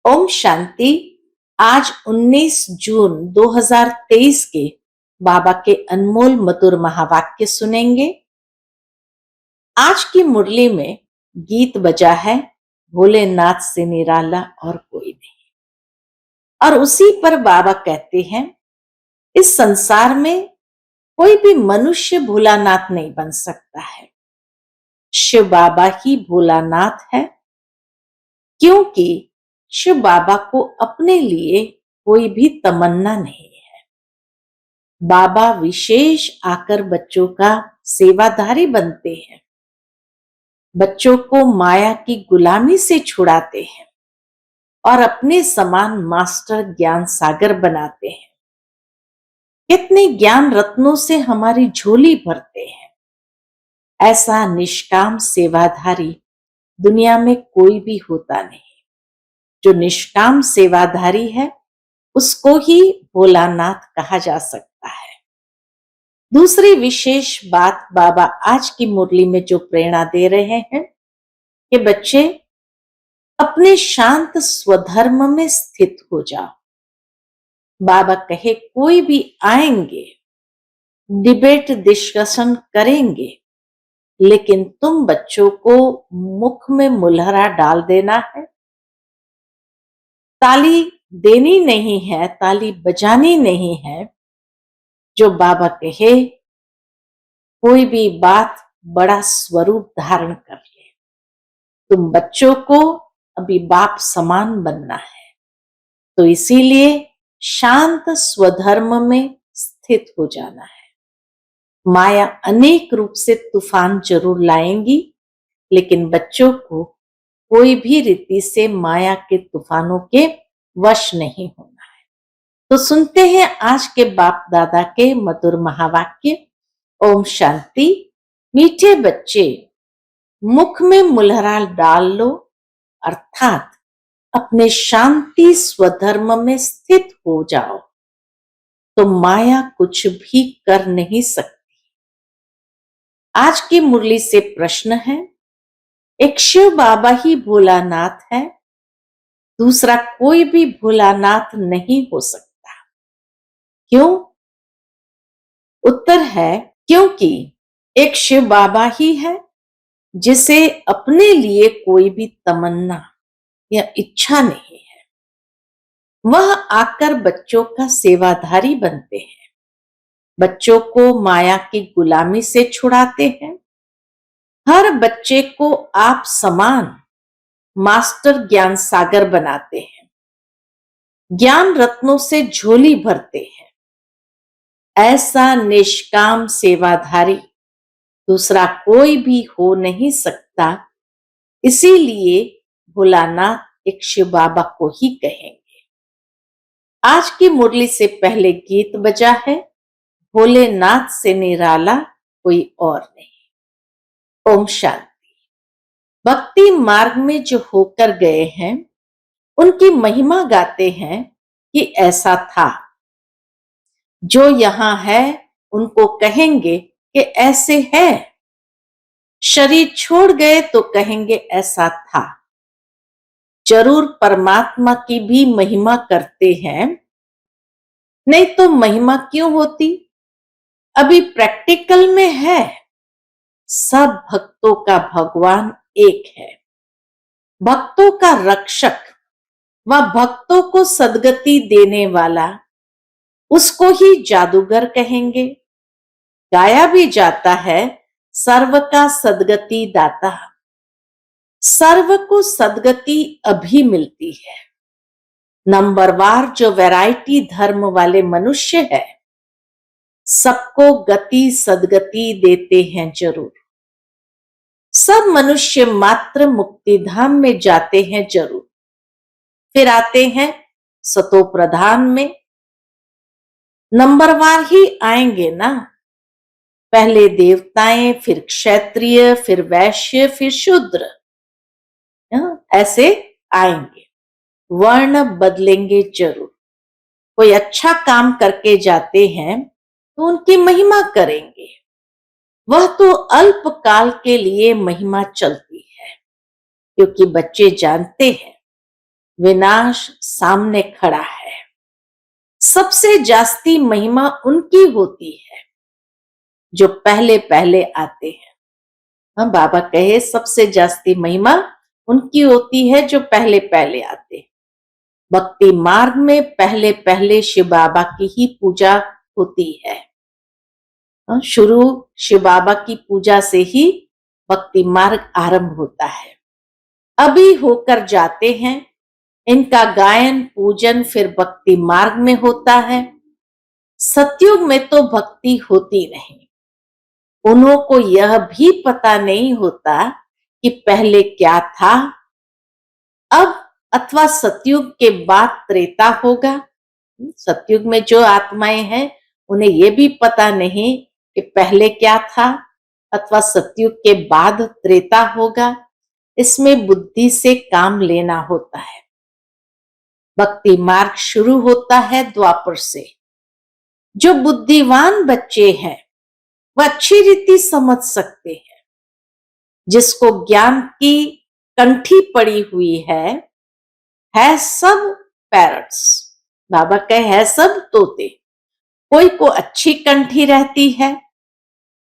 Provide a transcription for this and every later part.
ओम शांति। आज 19 जून 2023 के बाबा के अनमोल मधुर महावाक्य सुनेंगे। आज की मुरली में गीत बजा है, भोलेनाथ से निराला और कोई नहीं। और उसी पर बाबा कहते हैं, इस संसार में कोई भी मनुष्य भोलानाथ नहीं बन सकता है। शिव बाबा ही भोलानाथ है, क्योंकि शिव बाबा को अपने लिए कोई भी तमन्ना नहीं है। बाबा विशेष आकर बच्चों का सेवाधारी बनते हैं, बच्चों को माया की गुलामी से छुड़ाते हैं और अपने समान मास्टर ज्ञान सागर बनाते हैं। कितने ज्ञान रत्नों से हमारी झोली भरते हैं। ऐसा निष्काम सेवाधारी दुनिया में कोई भी होता नहीं। जो निष्काम सेवाधारी है उसको ही भोलानाथ कहा जा सकता है। दूसरी विशेष बात बाबा आज की मुरली में जो प्रेरणा दे रहे हैं कि बच्चे अपने शांत स्वधर्म में स्थित हो जाओ। बाबा कहे कोई भी आएंगे, डिबेट डिस्कशन करेंगे, लेकिन तुम बच्चों को मुख में मुलहरा डाल देना है, ताली देनी नहीं है, ताली बजानी नहीं है। जो बाबा कहे कोई भी बात बड़ा स्वरूप धारण कर ले। तुम बच्चों को अभी बाप समान बनना है, तो इसीलिए शांत स्वधर्म में स्थित हो जाना है। माया अनेक रूप से तूफान जरूर लाएंगी, लेकिन बच्चों को कोई भी रीति से माया के तूफानों के वश नहीं होना है। तो सुनते हैं आज के बाप दादा के मधुर महावाक्य। ओम शांति। मीठे बच्चे, मुख में मुलहरा डाल लो, अर्थात अपने शांति स्वधर्म में स्थित हो जाओ, तो माया कुछ भी कर नहीं सकती। आज की मुरली से प्रश्न है, एक शिव बाबा ही भोलानाथ है, दूसरा कोई भी भोलानाथ नहीं हो सकता। क्यों? उत्तर है, क्योंकि एक शिव बाबा ही है जिसे अपने लिए कोई भी तमन्ना या इच्छा नहीं है। वह आकर बच्चों का सेवाधारी बनते हैं, बच्चों को माया की गुलामी से छुड़ाते हैं। हर बच्चे को आप समान मास्टर ज्ञान सागर बनाते हैं, ज्ञान रत्नों से झोली भरते हैं। ऐसा निष्काम सेवाधारी दूसरा कोई भी हो नहीं सकता। इसीलिए भोलानाथ एक शिव बाबा को ही कहेंगे। आज की मुरली से पहले गीत बजा है, भोलेनाथ से निराला कोई और नहीं। ओम शांति। भक्ति मार्ग में जो होकर गए हैं उनकी महिमा गाते हैं कि ऐसा था। जो यहां है उनको कहेंगे कि ऐसे है। शरीर छोड़ गए तो कहेंगे ऐसा था। जरूर परमात्मा की भी महिमा करते हैं, नहीं तो महिमा क्यों होती। अभी प्रैक्टिकल में है, सब भक्तों का भगवान एक है। भक्तों का रक्षक व भक्तों को सद्गति देने वाला, उसको ही जादूगर कहेंगे। गाया भी जाता है, सर्व का सद्गति दाता। सर्व को सद्गति अभी मिलती है। नंबरवार जो वैरायटी धर्म वाले मनुष्य है, सबको गति सद्गति देते हैं जरूर। सब मनुष्य मात्र मुक्ति धाम में जाते हैं जरूर, फिर आते हैं सतो प्रधान में। नंबरवार ही आएंगे ना, पहले देवताएं, फिर क्षत्रिय, फिर वैश्य, फिर शूद्र, ऐसे आएंगे। वर्ण बदलेंगे जरूर। कोई अच्छा काम करके जाते हैं तो उनकी महिमा करेंगे। वह तो अल्प काल के लिए महिमा चलती है, क्योंकि बच्चे जानते हैं विनाश सामने खड़ा है। सबसे जास्ती महिमा उनकी होती है जो पहले पहले आते हैं। हाँ, बाबा कहे सबसे जास्ती महिमा उनकी होती है जो पहले पहले आते हैं। भक्ति मार्ग में पहले पहले शिव बाबा की ही पूजा होती है। शुरू शिव बाबा की पूजा से ही भक्ति मार्ग आरंभ होता है। अभी होकर जाते हैं, इनका गायन पूजन फिर भक्ति मार्ग में होता है। सतयुग में तो भक्ति होती नहीं। उन्हों को यह भी पता नहीं होता कि पहले क्या था, अब अथवा सतयुग के बाद त्रेता होगा। सतयुग में जो आत्माएं हैं उन्हें यह भी पता नहीं कि पहले क्या था अथवा सतयुग के बाद त्रेता होगा। इसमें बुद्धि से काम लेना होता है। भक्ति मार्ग शुरू होता है द्वापर से। जो बुद्धिवान बच्चे हैं वह अच्छी रीति समझ सकते हैं। जिसको ज्ञान की कंठी पड़ी हुई है सब पैरट्स। बाबा कहे है सब तोते। कोई को अच्छी कंठी रहती है,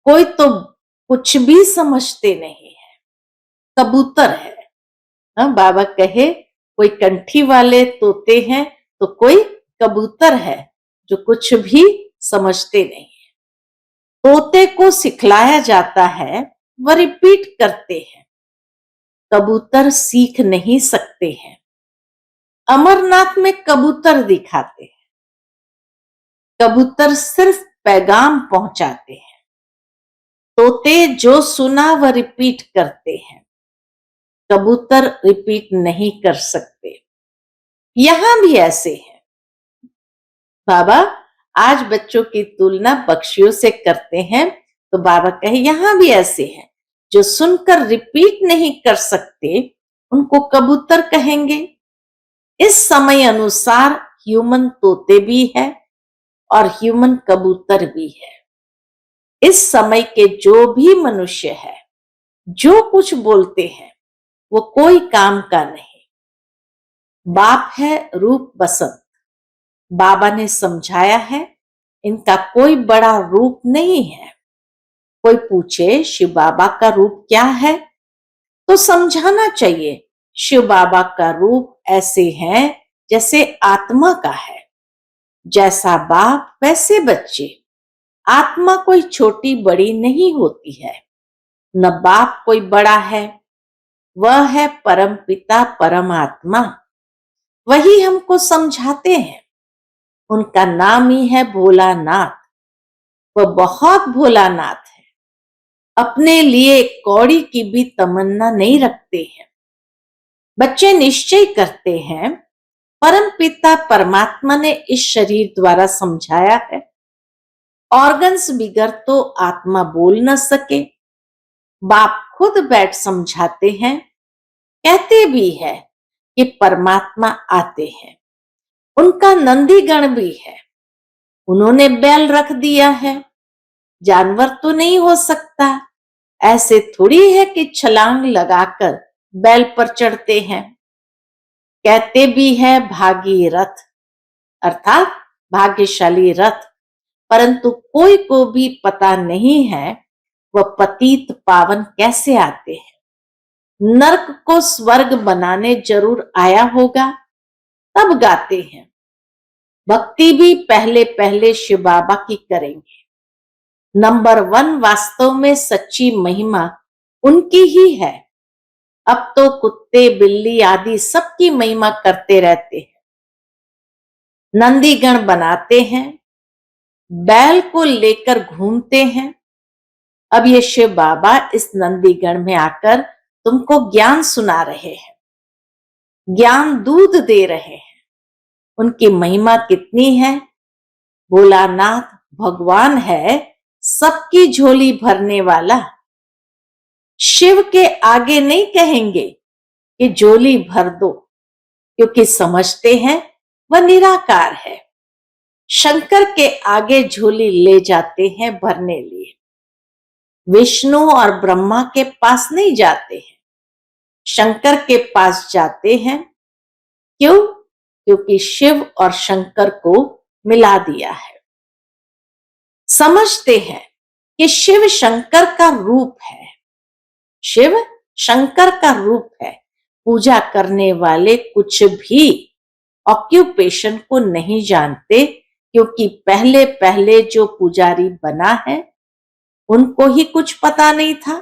कोई तो कुछ भी समझते नहीं है, कबूतर है। बाबा कहे कोई कंठी वाले तोते हैं तो कोई कबूतर है जो कुछ भी समझते नहीं है। तोते को सिखलाया जाता है, वह रिपीट करते हैं। कबूतर सीख नहीं सकते हैं। अमरनाथ में कबूतर दिखाते हैं। कबूतर सिर्फ पैगाम पहुंचाते हैं। तोते जो सुना वह रिपीट करते हैं। कबूतर रिपीट नहीं कर सकते। यहां भी ऐसे है। बाबा आज बच्चों की तुलना पक्षियों से करते हैं, तो बाबा कहे यहां भी ऐसे हैं। जो सुनकर रिपीट नहीं कर सकते उनको कबूतर कहेंगे। इस समय अनुसार ह्यूमन तोते भी है और ह्यूमन कबूतर भी है। इस समय के जो भी मनुष्य है, जो कुछ बोलते हैं वो कोई काम का नहीं। बाप है रूप बसंत। बाबा ने समझाया है इनका कोई बड़ा रूप नहीं है। कोई पूछे शिव बाबा का रूप क्या है तो समझाना चाहिए शिव बाबा का रूप ऐसे है जैसे आत्मा का है। जैसा बाप वैसे बच्चे। आत्मा कोई छोटी बड़ी नहीं होती है, न बाप कोई बड़ा है। वह है परम पिता परमात्मा। वही हमको समझाते हैं। उनका नाम ही है भोलानाथ। वह बहुत भोलानाथ है। अपने लिए कौड़ी की भी तमन्ना नहीं रखते हैं। बच्चे निश्चय करते हैं परम पिता परमात्मा ने इस शरीर द्वारा समझाया है। ऑर्गन्स बिगर तो आत्मा बोल न सके। बाप खुद बैठ समझाते हैं। कहते भी है कि परमात्मा आते हैं। उनका नंदीगण भी है। उन्होंने बैल रख दिया है। जानवर तो नहीं हो सकता। ऐसे थोड़ी है कि छलांग लगाकर बैल पर चढ़ते हैं। कहते भी है भागी रथ, अर्थात भाग्यशाली रथ। परंतु कोई को भी पता नहीं है वह पतित पावन कैसे आते हैं। नरक को स्वर्ग बनाने जरूर आया होगा, तब गाते हैं। भक्ति भी पहले पहले शिव बाबा की करेंगे। नंबर 1 वास्तव में सच्ची महिमा उनकी ही है। अब तो कुत्ते बिल्ली आदि सबकी महिमा करते रहते हैं। नंदीगण बनाते हैं, बैल को लेकर घूमते हैं। अब ये शिव बाबा इस नंदीगण में आकर तुमको ज्ञान सुना रहे हैं, ज्ञान दूध दे रहे हैं। उनकी महिमा कितनी है। भोलानाथ भगवान है, सबकी झोली भरने वाला। शिव के आगे नहीं कहेंगे कि झोली भर दो, क्योंकि समझते हैं वह निराकार है। शंकर के आगे झोली ले जाते हैं भरने लिए। विष्णु और ब्रह्मा के पास नहीं जाते हैं, शंकर के पास जाते हैं। क्यों? क्योंकि शिव और शंकर को मिला दिया है। समझते हैं कि शिव शंकर का रूप है। शिव शंकर का रूप है। पूजा करने वाले कुछ भी ऑक्यूपेशन को नहीं जानते, क्योंकि पहले पहले जो पुजारी बना है उनको ही कुछ पता नहीं था।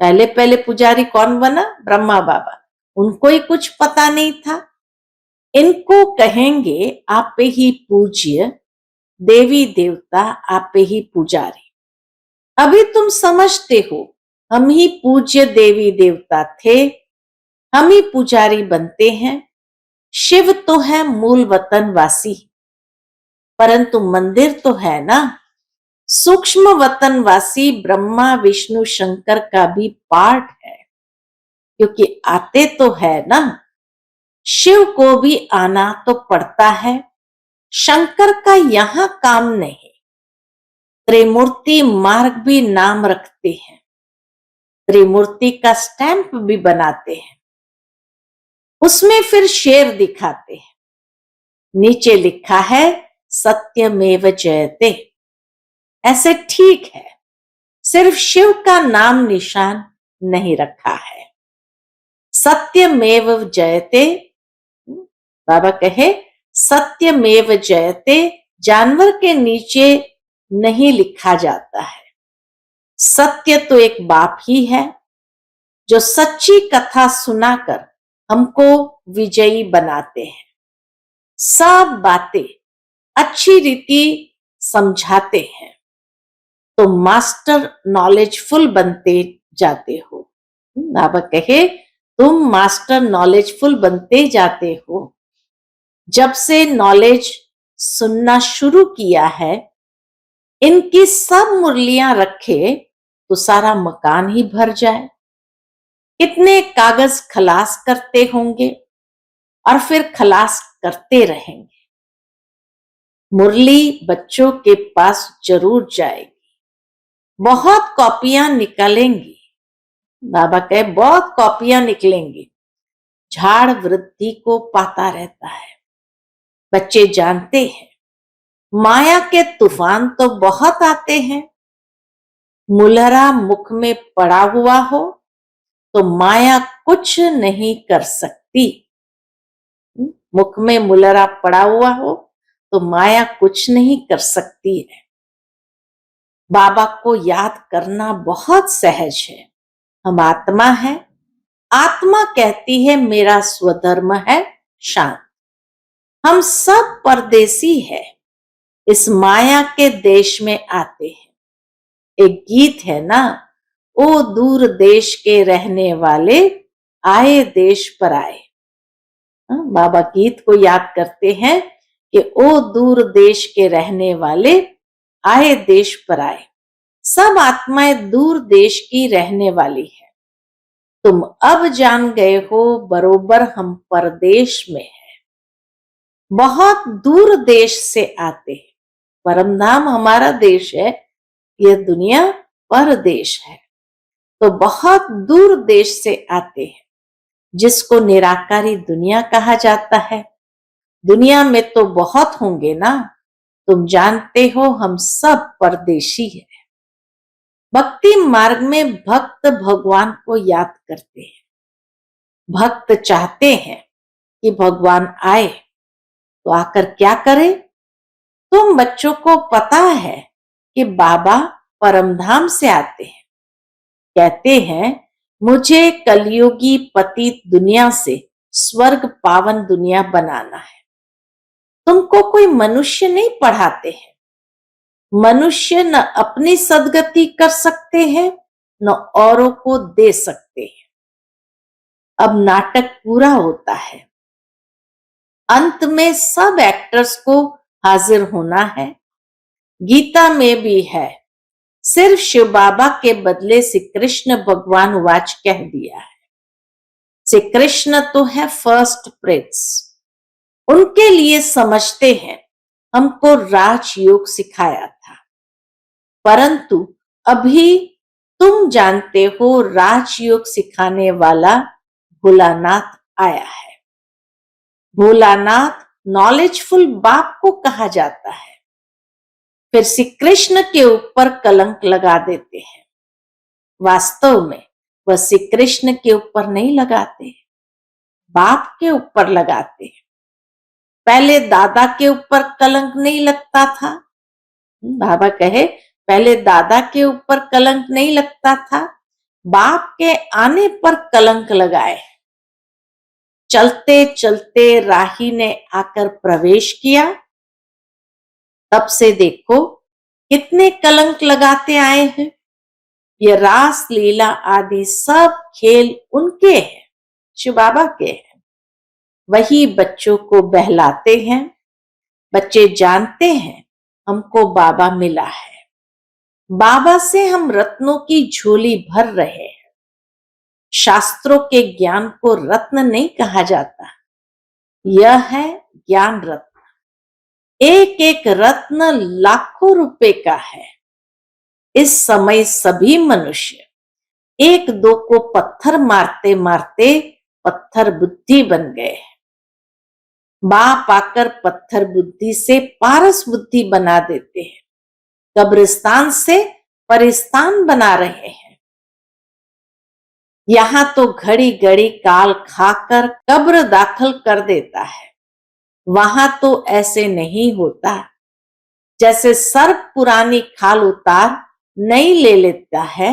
पहले पहले पुजारी कौन बना? ब्रह्मा बाबा। उनको ही कुछ पता नहीं था। इनको कहेंगे आप ही पूज्य, देवी देवता आप ही पुजारी। अभी तुम समझते हो हम ही पूज्य देवी देवता थे, हम ही पुजारी बनते हैं। शिव तो है मूल वतन वासी, परंतु मंदिर तो है ना। सूक्ष्म वतनवासी ब्रह्मा विष्णु शंकर का भी पार्ट है, क्योंकि आते तो है ना। शिव को भी आना तो पड़ता है। शंकर का यहां काम नहीं। त्रिमूर्ति मार्ग भी नाम रखते हैं, त्रिमूर्ति का स्टैंप भी बनाते हैं, उसमें फिर शेर दिखाते हैं। नीचे लिखा है सत्यमेव जयते। ऐसे ठीक है, सिर्फ शिव का नाम निशान नहीं रखा है। सत्यमेव जयते, बाबा कहे सत्यमेव जयते, जानवर के नीचे नहीं लिखा जाता है। सत्य तो एक बाप ही है जो सच्ची कथा सुनाकर हमको विजयी बनाते हैं। सब बातें अच्छी रीति समझाते हैं, तो मास्टर नॉलेजफुल बनते जाते हो। बाबा कहे तुम मास्टर नॉलेजफुल बनते जाते हो। जब से नॉलेज सुनना शुरू किया है, इनकी सब मुरलियां रखे तो सारा मकान ही भर जाए। कितने कागज खलास करते होंगे और फिर खलास करते रहेंगे। मुरली बच्चों के पास जरूर जाएगी, बहुत कॉपियां निकलेंगी। बाबा कहे बहुत कॉपियां निकलेंगी। झाड़ वृद्धि को पाता रहता है। बच्चे जानते हैं माया के तूफान तो बहुत आते हैं। मुलहरा मुख में पड़ा हुआ हो तो माया कुछ नहीं कर सकती। मुख में मुलहरा पड़ा हुआ हो तो माया कुछ नहीं कर सकती है। बाबा को याद करना बहुत सहज है। हम आत्मा है। आत्मा कहती है मेरा स्वधर्म है शांत। हम सब परदेसी है, इस माया के देश में आते हैं। एक गीत है ना, ओ दूर देश के रहने वाले आए देश पर आए। बाबा गीत को याद करते हैं कि ओ दूर देश के रहने वाले आए देश पर आए। सब आत्माएं दूर देश की रहने वाली है। तुम अब जान गए हो बरोबर हम परदेश में हैं। बहुत दूर देश से आते हैं। परमधाम हमारा देश है, यह दुनिया परदेश है। तो बहुत दूर देश से आते हैं, जिसको निराकारी दुनिया कहा जाता है। दुनिया में तो बहुत होंगे ना, तुम जानते हो हम सब परदेशी हैं। भक्ति मार्ग में भक्त भगवान को याद करते हैं। भक्त चाहते हैं कि भगवान आए, तो आकर क्या करे? तुम बच्चों को पता है कि बाबा परमधाम से आते हैं। कहते हैं मुझे कलयुगी पतित दुनिया से स्वर्ग पावन दुनिया बनाना है। तुमको कोई मनुष्य नहीं पढ़ाते हैं। मनुष्य न अपनी सदगति कर सकते हैं, न औरों को दे सकते हैं। अब नाटक पूरा होता है। अंत में सब एक्टर्स को हाजिर होना है। गीता में भी है, सिर्फ शिव बाबा के बदले श्री कृष्ण भगवान वाच कह दिया है। श्री कृष्ण तो है फर्स्ट प्रिंस। उनके लिए समझते हैं हमको राजयोग सिखाया था, परंतु अभी तुम जानते हो राजयोग सिखाने वाला भोलानाथ आया है। भोलानाथ नॉलेजफुल बाप को कहा जाता है। फिर श्री कृष्ण के ऊपर कलंक लगा देते हैं। वास्तव में वह श्री कृष्ण के ऊपर नहीं लगाते, बाप के ऊपर लगाते हैं। पहले दादा के ऊपर कलंक नहीं लगता था। बाबा कहे पहले दादा के ऊपर कलंक नहीं लगता था, बाप के आने पर कलंक लगाए। चलते चलते राही ने आकर प्रवेश किया, तब से देखो कितने कलंक लगाते आए हैं। ये रास लीला आदि सब खेल उनके हैं, शिव बाबा के हैं। वही बच्चों को बहलाते हैं। बच्चे जानते हैं हमको बाबा मिला है, बाबा से हम रत्नों की झोली भर रहे हैं। शास्त्रों के ज्ञान को रत्न नहीं कहा जाता, यह है ज्ञान रत्न। एक एक रत्न लाखों रुपए का है। इस समय सभी मनुष्य एक दो को पत्थर मारते मारते पत्थर बुद्धि बन गए। बाप आकर पत्थर बुद्धि से पारस बुद्धि बना देते हैं, कब्रिस्तान से परिस्तान बना रहे हैं। यहां तो घड़ी घड़ी काल खाकर कब्र दाखिल कर देता है, वहां तो ऐसे नहीं होता। जैसे सर्प पुरानी खाल उतार नई ले लेता है,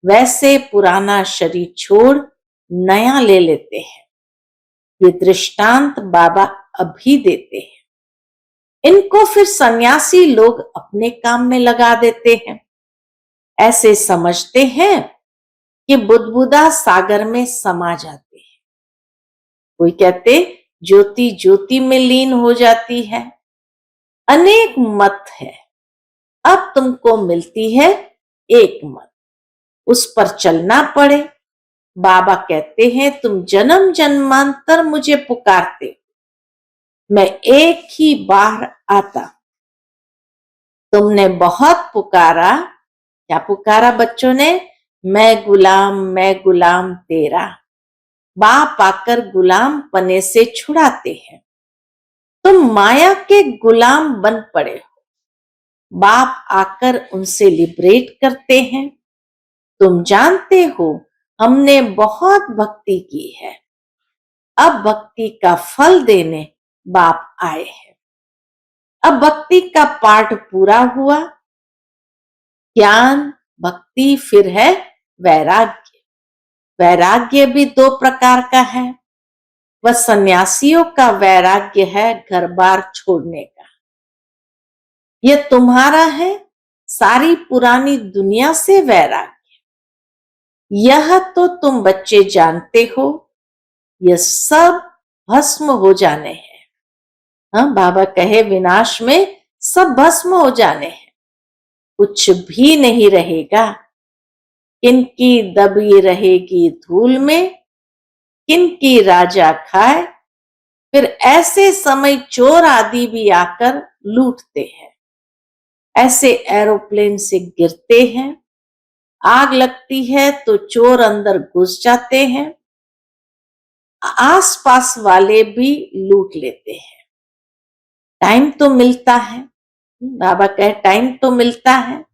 वैसे पुराना शरीर छोड़ नया ले लेते हैं। ये दृष्टांत बाबा अभी देते हैं। इनको फिर सन्यासी लोग अपने काम में लगा देते हैं। ऐसे समझते हैं कि बुदबुदा सागर में समा जाते हैं। कोई कहते ज्योति ज्योति में लीन हो जाती है। अनेक मत है, अब तुमको मिलती है एक मत, उस पर चलना पड़े। बाबा कहते हैं तुम जन्म जन्मांतर मुझे पुकारते, मैं एक ही बार आता। तुमने बहुत पुकारा, क्या पुकारा बच्चों ने? मैं गुलाम तेरा। बाप आकर गुलाम पने से छुड़ाते हैं। तुम माया के गुलाम बन पड़े हो, बाप आकर उनसे लिबरेट करते हैं। तुम जानते हो हमने बहुत भक्ति की है, अब भक्ति का फल देने बाप आए हैं। अब भक्ति का पाठ पूरा हुआ। ज्ञान भक्ति फिर है वैराग्य। वैराग्य भी दो प्रकार का है। वह सन्यासियों का वैराग्य है घर बार छोड़ने का। यह तुम्हारा है सारी पुरानी दुनिया से वैराग्य। यह तो तुम बच्चे जानते हो, यह सब भस्म हो जाने हैं। हाँ, बाबा कहे विनाश में सब भस्म हो जाने हैं, कुछ भी नहीं रहेगा। किनकी दबी रहेगी धूल में, किनकी राजा खाए। फिर ऐसे समय चोर आदि भी आकर लूटते हैं। ऐसे एरोप्लेन से गिरते हैं, आग लगती है तो चोर अंदर घुस जाते हैं, आसपास वाले भी लूट लेते हैं। टाइम तो मिलता है, बाबा कहे टाइम तो मिलता है।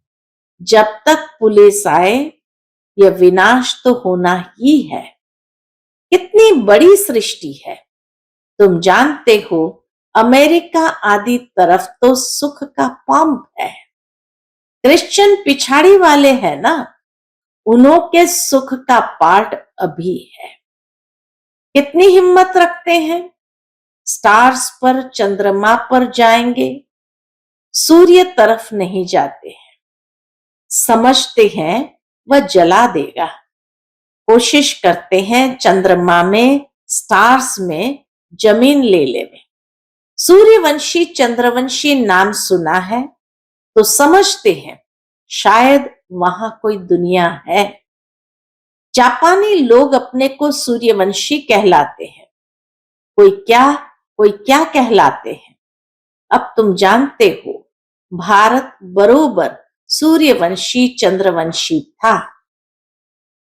जब तक पुलिस आए यह विनाश तो होना ही है। कितनी बड़ी सृष्टि है। तुम जानते हो अमेरिका आदि तरफ तो सुख का पंप है। क्रिश्चियन पिछाड़ी वाले हैं ना, उन्हों के सुख का पार्ट अभी है। कितनी हिम्मत रखते हैं, स्टार्स पर चंद्रमा पर जाएंगे, सूर्य तरफ नहीं जाते हैं। समझते हैं वह जला देगा, कोशिश करते हैं चंद्रमा में स्टार्स में जमीन ले लेवे। सूर्यवंशी चंद्रवंशी नाम सुना है तो समझते हैं शायद वहां कोई दुनिया है। जापानी लोग अपने को सूर्यवंशी कहलाते हैं, कोई क्या कहलाते हैं। अब तुम जानते हो भारत बरोबर सूर्यवंशी चंद्रवंशी था।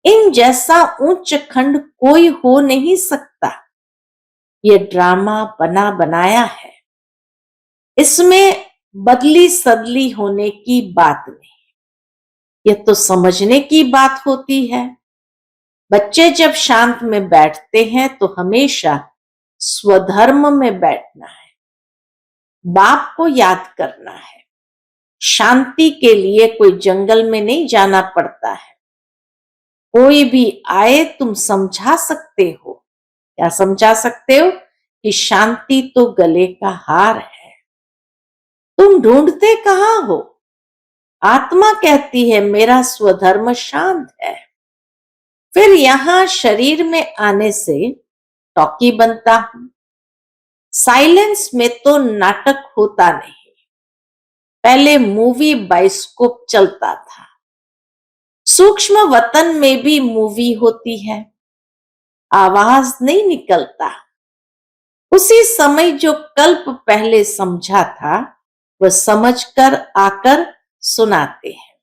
इन जैसा उच्च खंड कोई हो नहीं सकता। ये ड्रामा बना बनाया है। इसमें बदली सदली होने की बात नहीं, ये तो समझने की बात होती है। बच्चे जब शांत में बैठते हैं तो हमेशा स्वधर्म में बैठना है, बाप को याद करना है। शांति के लिए कोई जंगल में नहीं जाना पड़ता है। कोई भी आए तुम समझा सकते हो। क्या समझा सकते हो? कि शांति तो गले का हार है। तुम ढूंढते कहां हो? आत्मा कहती है मेरा स्वधर्म शांत है। फिर यहां शरीर में आने से टॉकी बनता हूं। साइलेंस में तो नाटक होता नहीं। पहले मूवी बाइस्कोप चलता था। सूक्ष्म वतन में भी मूवी होती है, आवाज नहीं निकलता। उसी समय जो कल्प पहले समझा था वह समझकर आकर सुनाते हैं।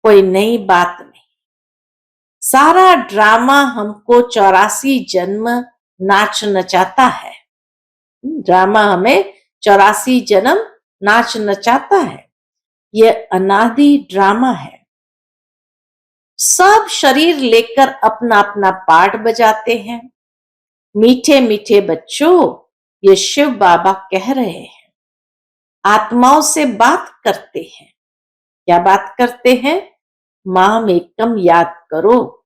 कोई नई बात नहीं। सारा ड्रामा हमको 84 जन्म नाच नचाता है। ड्रामा हमें 84 जन्म नाच नचाता है। यह अनादि ड्रामा है। सब शरीर लेकर अपना अपना पार्ट बजाते हैं। मीठे मीठे बच्चों, ये शिव बाबा कह रहे हैं। आत्माओं से बात करते हैं। क्या बात करते हैं? माम एकम याद करो।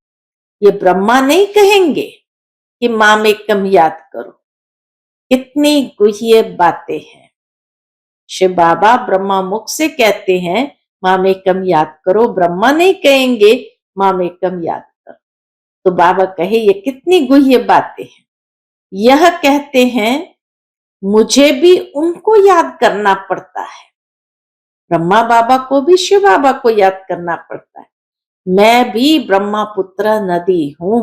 ये ब्रह्मा नहीं कहेंगे कि माम एकम याद करो। कितनी गुह्य बातें हैं। शिव बाबा ब्रह्मा मुख से कहते हैं माम एकम याद करो। ब्रह्मा नहीं कहेंगे माम एकम याद करो। तो बाबा कहे ये कितनी गुह्य बातें हैं। यह कहते हैं मुझे भी उनको याद करना पड़ता है। ब्रह्मा बाबा को भी शिव बाबा को याद करना पड़ता है। मैं भी ब्रह्मपुत्र नदी हूं।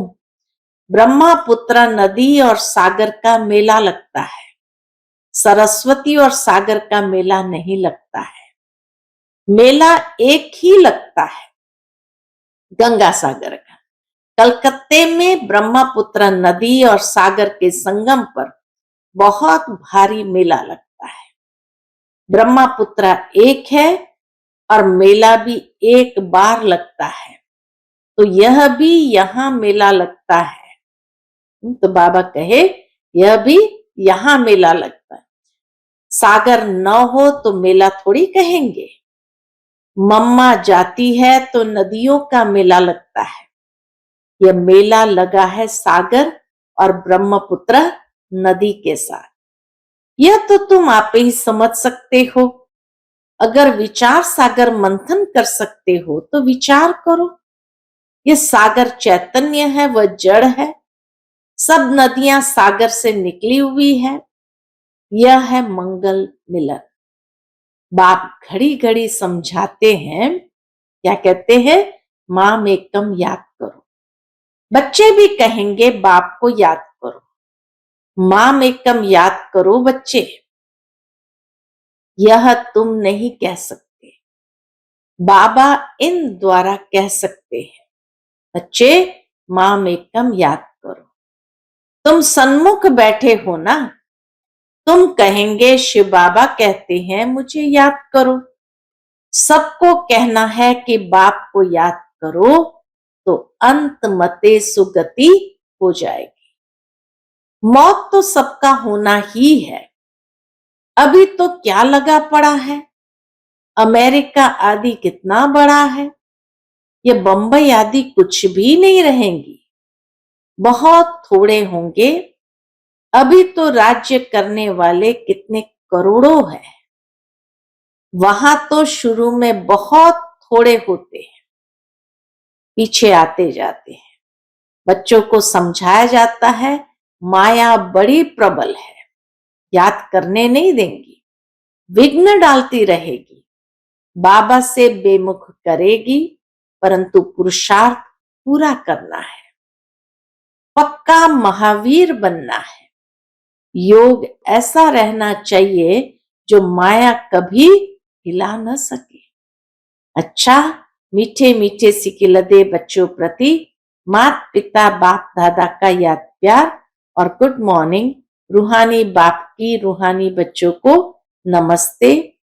ब्रह्मपुत्र नदी और सागर का मेला लगता है। सरस्वती और सागर का मेला नहीं लगता है। मेला एक ही लगता है, गंगा सागर का। कलकत्ते में ब्रह्मपुत्र नदी और सागर के संगम पर बहुत भारी मेला लगता है। ब्रह्मपुत्र एक है और मेला भी एक बार लगता है। तो यह भी यहां मेला लगता है। तो बाबा कहे यह भी यहां मेला लगता है। सागर न हो तो मेला थोड़ी कहेंगे। मम्मा जाती है तो नदियों का मेला लगता है। यह मेला लगा है सागर और ब्रह्मपुत्र नदी के साथ। यह तो तुम आप ही समझ सकते हो। अगर विचार सागर मंथन कर सकते हो तो विचार करो। ये सागर चैतन्य है, वह जड़ है। सब नदियां सागर से निकली हुई है। यह है मंगल मिलन। बाप घड़ी घड़ी समझाते हैं। क्या कहते हैं? माम एकम याद करो। बच्चे भी कहेंगे बाप को याद करो। माम एकम याद करो बच्चे। यह तुम नहीं कह सकते, बाबा इन द्वारा कह सकते हैं। बच्चे माम एकम याद करो। तुम सन्मुख बैठे हो ना, तुम कहेंगे शिव बाबा कहते हैं मुझे याद करो। सबको कहना है कि बाप को याद करो तो अंत मते सुगति हो जाएगी। मौत तो सबका होना ही है। अभी तो क्या लगा पड़ा है। अमेरिका आदि कितना बड़ा है। ये बंबई आदि कुछ भी नहीं रहेंगी। बहुत थोड़े होंगे। अभी तो राज्य करने वाले कितने करोड़ों हैं। वहां तो शुरू में बहुत थोड़े होते हैं, पीछे आते जाते हैं। बच्चों को समझाया जाता है माया बड़ी प्रबल है, याद करने नहीं देंगी, विघ्न डालती रहेगी, बाबा से बेमुख करेगी, परंतु पुरुषार्थ पूरा करना है। पक्का महावीर बनना है। योग ऐसा रहना चाहिए जो माया कभी हिला न सके। अच्छा, मीठे मीठे सिकिलदे बच्चों प्रति माता पिता बाप दादा का याद प्यार और गुड मॉर्निंग रूहानी बाप की रूहानी बच्चों को नमस्ते।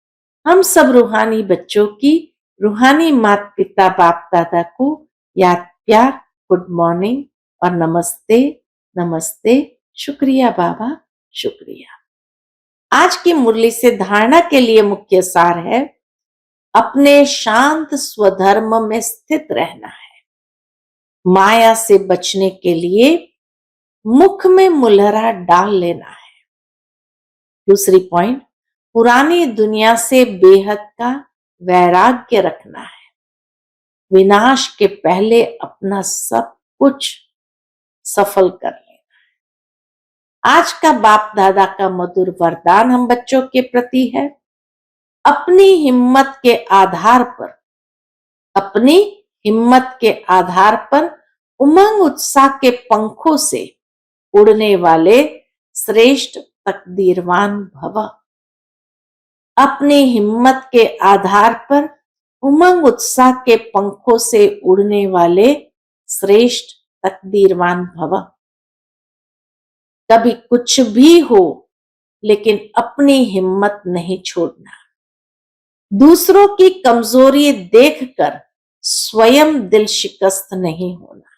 हम सब रूहानी बच्चों की रूहानी माता पिता बाप दादा को याद प्यार गुड मॉर्निंग और नमस्ते नमस्ते। शुक्रिया बाबा, शुक्रिया। आज की मुरली से धारणा के लिए मुख्य सार है, अपने शांत स्वधर्म में स्थित रहना है। माया से बचने के लिए मुख में मुलहरा डाल लेना है। दूसरी पॉइंट, पुरानी दुनिया से बेहद का वैराग्य रखना है। विनाश के पहले अपना सब कुछ सफल कर लेना है। आज का बाप दादा का मधुर वरदान हम बच्चों के प्रति है, अपनी हिम्मत के आधार पर, अपनी हिम्मत के आधार पर उमंग उत्साह के पंखों से उड़ने वाले श्रेष्ठ तकदीरवान भव। अपनी हिम्मत के आधार पर उमंग उत्साह के पंखों से उड़ने वाले श्रेष्ठ तकदीरवान भव। कभी कुछ भी हो, लेकिन अपनी हिम्मत नहीं छोड़ना। दूसरों की कमजोरी देखकर स्वयं दिल शिकस्त नहीं होना।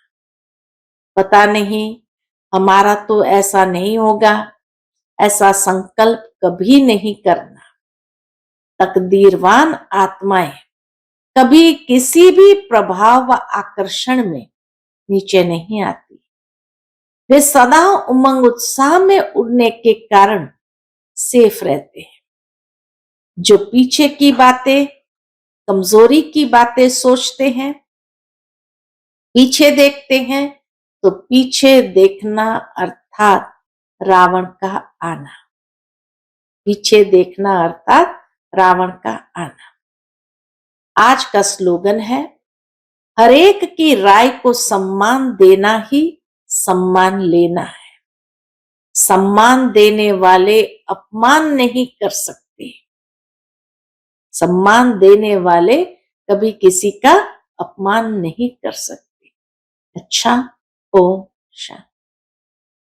पता नहीं हमारा तो ऐसा नहीं होगा, ऐसा संकल्प कभी नहीं करना। तकदीरवान आत्माएं कभी किसी भी प्रभाव व आकर्षण में नीचे नहीं आती। वे सदा उमंग उत्साह में उड़ने के कारण सेफ रहते हैं। जो पीछे की बातें, कमजोरी की बातें सोचते हैं, पीछे देखते हैं, तो पीछे देखना अर्थात रावण का आना। पीछे देखना अर्थात रावण का आना। आज का स्लोगन है, हर एक की राय को सम्मान देना ही सम्मान लेना है। सम्मान देने वाले अपमान नहीं कर सकते। सम्मान देने वाले कभी किसी का अपमान नहीं कर सकते। अच्छा, ओम शांति।